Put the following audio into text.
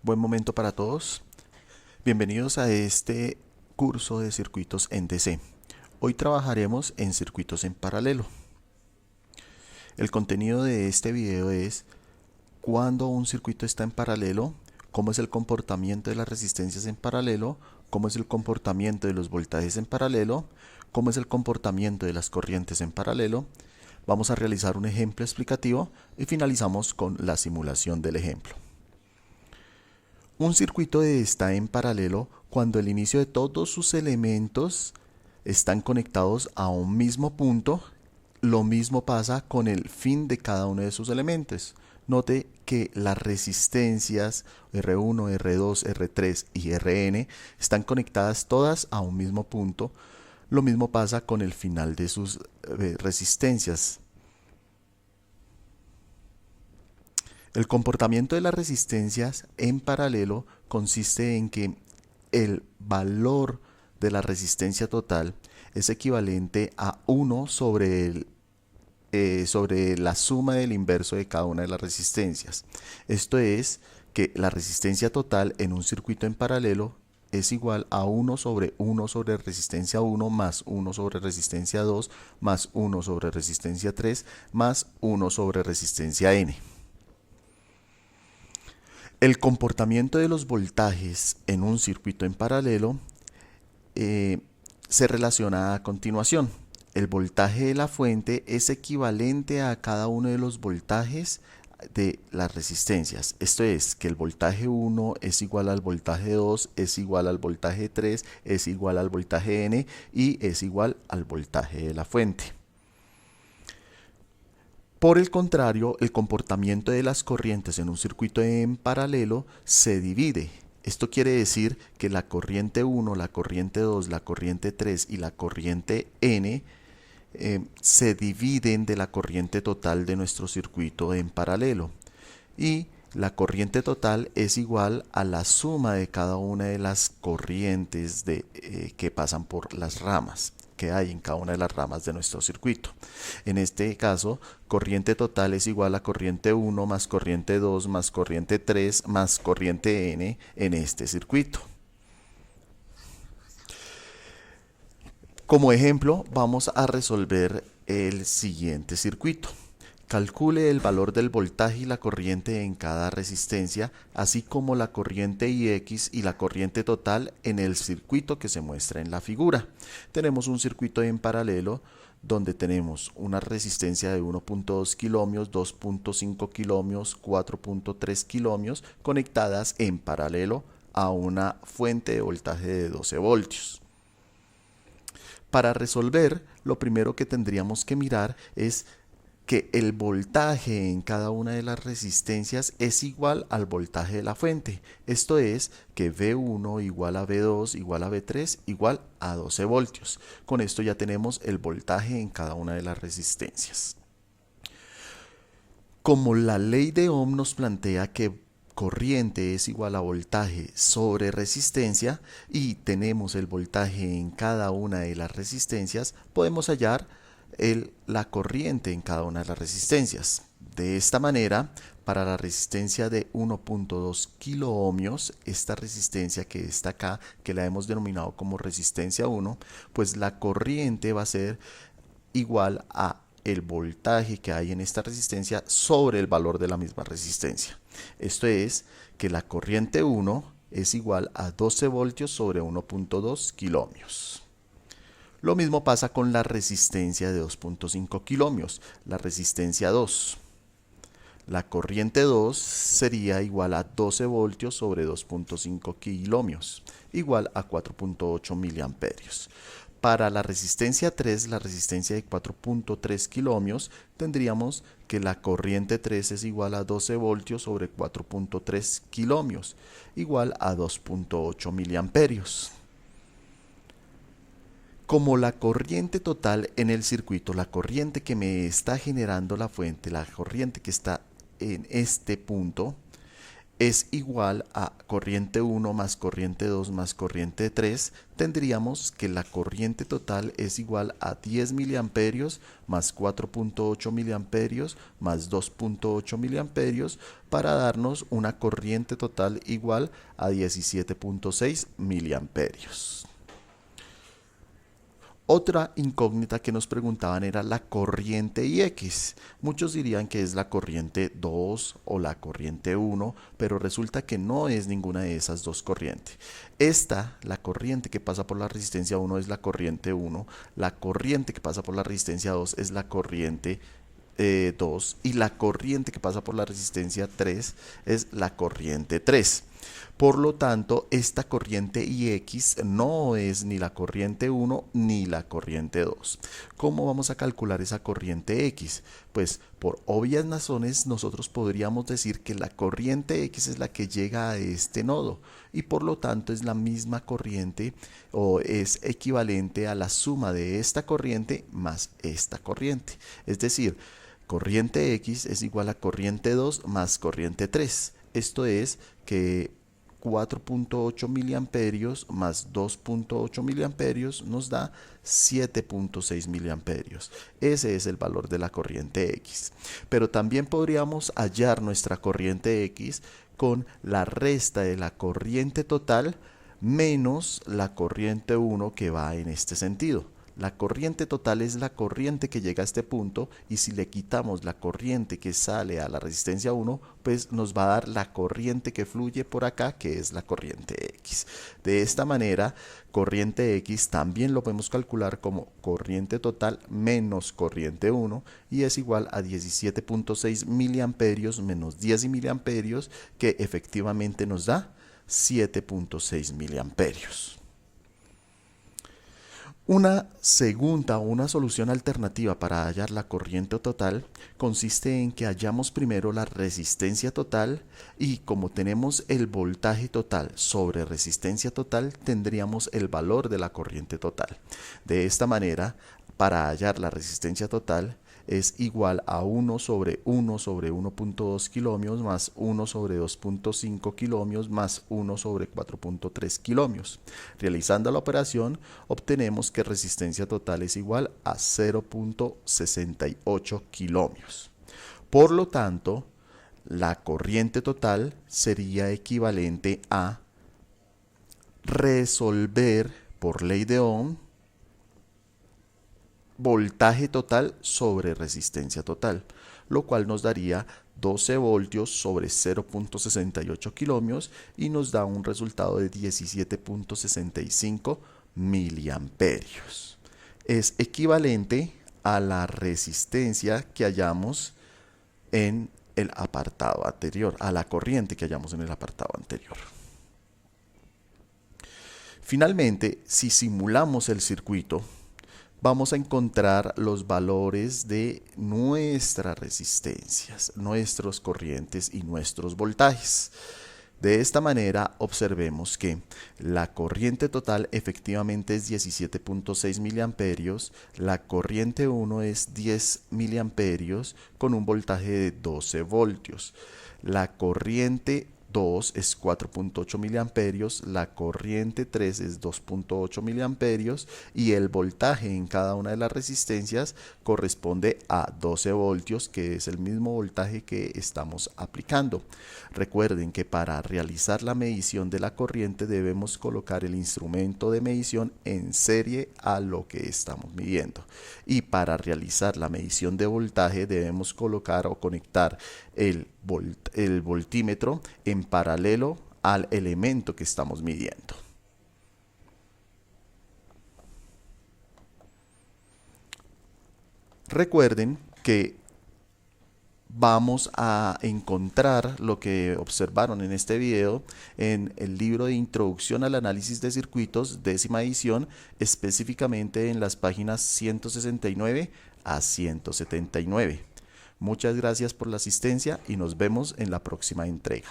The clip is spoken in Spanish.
Buen momento para todos. Bienvenidos a este curso de circuitos en DC. Hoy trabajaremos en circuitos en paralelo. El contenido de este video es cuando un circuito está en paralelo, cómo es el comportamiento de las resistencias en paralelo, cómo es el comportamiento de los voltajes en paralelo, cómo es el comportamiento de las corrientes en paralelo. Vamos a realizar un ejemplo explicativo y finalizamos con la simulación del ejemplo. Un circuito está en paralelo cuando el inicio de todos sus elementos están conectados a un mismo punto. Lo mismo pasa con el fin de cada uno de sus elementos. Note que las resistencias R1, R2, R3 y Rn están conectadas todas a un mismo punto. Lo mismo pasa con el final de sus resistencias. El comportamiento de las resistencias en paralelo consiste en que el valor de la resistencia total es equivalente a 1 sobre la suma del inverso de cada una de las resistencias. Esto es que la resistencia total en un circuito en paralelo es igual a 1 sobre 1 sobre resistencia 1 más 1 sobre resistencia 2 más 1 sobre resistencia 3 más 1 sobre resistencia n. El comportamiento de los voltajes en un circuito en paralelo se relaciona a continuación. El voltaje de la fuente es equivalente a cada uno de los voltajes de las resistencias. Esto es que el voltaje 1 es igual al voltaje 2, es igual al voltaje 3, es igual al voltaje n y es igual al voltaje de la fuente. Por el contrario, el comportamiento de las corrientes en un circuito en paralelo se divide. Esto quiere decir que la corriente 1, la corriente 2, la corriente 3 y la corriente n se dividen de la corriente total de nuestro circuito en paralelo. Y la corriente total es igual a la suma de cada una de las corrientes que pasan por las ramas que hay en cada una de las ramas de nuestro circuito. En este caso, corriente total es igual a corriente 1 más corriente 2 más corriente 3 más corriente n en este circuito. Como ejemplo, vamos a resolver el siguiente circuito. Calcule el valor del voltaje y la corriente en cada resistencia, así como la corriente Ix y la corriente total en el circuito que se muestra en la figura. Tenemos un circuito en paralelo donde tenemos una resistencia de 1.2 kiloohmios, 2.5 kiloohmios, 4.3 kiloohmios conectadas en paralelo a una fuente de voltaje de 12 voltios. Para resolver, lo primero que tendríamos que mirar es que el voltaje en cada una de las resistencias es igual al voltaje de la fuente. Esto es que V1 igual a V2 igual a V3 igual a 12 voltios. Con esto ya tenemos el voltaje en cada una de las resistencias. Como la ley de Ohm nos plantea que corriente es igual a voltaje sobre resistencia y tenemos el voltaje en cada una de las resistencias, podemos hallar la corriente en cada una de las resistencias. De esta manera, para la resistencia de 1.2 kiloohmios, esta resistencia que está acá, que la hemos denominado como resistencia 1, pues la corriente va a ser igual a el voltaje que hay en esta resistencia sobre el valor de la misma resistencia. Esto es que la corriente 1 es igual a 12 voltios sobre 1.2 kiloohmios. Lo mismo pasa con la resistencia de 2.5 kiloohmios, la resistencia 2. La corriente 2 sería igual a 12 voltios sobre 2.5 kiloohmios, igual a 4.8 miliamperios. Para la resistencia 3, la resistencia de 4.3 kiloohmios, tendríamos que la corriente 3 es igual a 12 voltios sobre 4.3 kiloohmios, igual a 2.8 miliamperios. Como la corriente total en el circuito, la corriente que me está generando la fuente, la corriente que está en este punto, es igual a corriente 1 más corriente 2 más corriente 3, tendríamos que la corriente total es igual a 10 miliamperios más 4.8 miliamperios más 2.8 miliamperios para darnos una corriente total igual a 17.6 miliamperios. Otra incógnita que nos preguntaban era la corriente Ix. Muchos dirían que es la corriente 2 o la corriente 1, pero resulta que no es ninguna de esas dos corrientes. La corriente que pasa por la resistencia 1 es la corriente 1, la corriente que pasa por la resistencia 2 es la corriente 2 y la corriente que pasa por la resistencia 3 es la corriente 3. Por lo tanto, esta corriente Ix no es ni la corriente 1 ni la corriente 2. ¿Cómo vamos a calcular esa corriente X? Pues por obvias razones nosotros podríamos decir que la corriente X es la que llega a este nodo y por lo tanto es la misma corriente o es equivalente a la suma de esta corriente más esta corriente. Es decir, corriente X es igual a corriente 2 más corriente 3. Esto es que 4.8 miliamperios más 2.8 miliamperios nos da 7.6 miliamperios. Ese es el valor de la corriente X. Pero también podríamos hallar nuestra corriente X con la resta de la corriente total menos la corriente 1 que va en este sentido. La corriente total es la corriente que llega a este punto y si le quitamos la corriente que sale a la resistencia 1, pues nos va a dar la corriente que fluye por acá, que es la corriente X. De esta manera, corriente X también lo podemos calcular como corriente total menos corriente 1 y es igual a 17.6 miliamperios menos 10 miliamperios, que efectivamente nos da 7.6 miliamperios. Una segunda o una solución alternativa para hallar la corriente total consiste en que hallamos primero la resistencia total y como tenemos el voltaje total sobre resistencia total tendríamos el valor de la corriente total. De esta manera, para hallar la resistencia total es igual a 1 sobre 1.2 kiloohmios más 1 sobre 2.5 kiloohmios más 1 sobre 4.3 kiloohmios. Realizando la operación obtenemos que resistencia total es igual a 0.68 kiloohmios. Por lo tanto, la corriente total sería equivalente a resolver por ley de Ohm voltaje total sobre resistencia total, lo cual nos daría 12 voltios sobre 0.68 kiloohmios y nos da un resultado de 17.65 miliamperios. Es equivalente a la resistencia que hallamos en el apartado anterior, a la corriente que hallamos en el apartado anterior. Finalmente, si simulamos el circuito, vamos a encontrar los valores de nuestras resistencias, nuestros corrientes y nuestros voltajes. De esta manera observemos que la corriente total efectivamente es 17.6 miliamperios, la corriente 1 es 10 miliamperios con un voltaje de 12 voltios, la corriente 2 es 4.8 miliamperios, la corriente 3 es 2.8 miliamperios y el voltaje en cada una de las resistencias corresponde a 12 voltios, que es el mismo voltaje que estamos aplicando. Recuerden que para realizar la medición de la corriente debemos colocar el instrumento de medición en serie a lo que estamos midiendo. Y para realizar la medición de voltaje debemos colocar o conectar el voltímetro en paralelo al elemento que estamos midiendo. Recuerden que vamos a encontrar lo que observaron en este video en el libro de Introducción al Análisis de Circuitos, 10ª edición, específicamente en las páginas 169 a 179. Muchas gracias por la asistencia y nos vemos en la próxima entrega.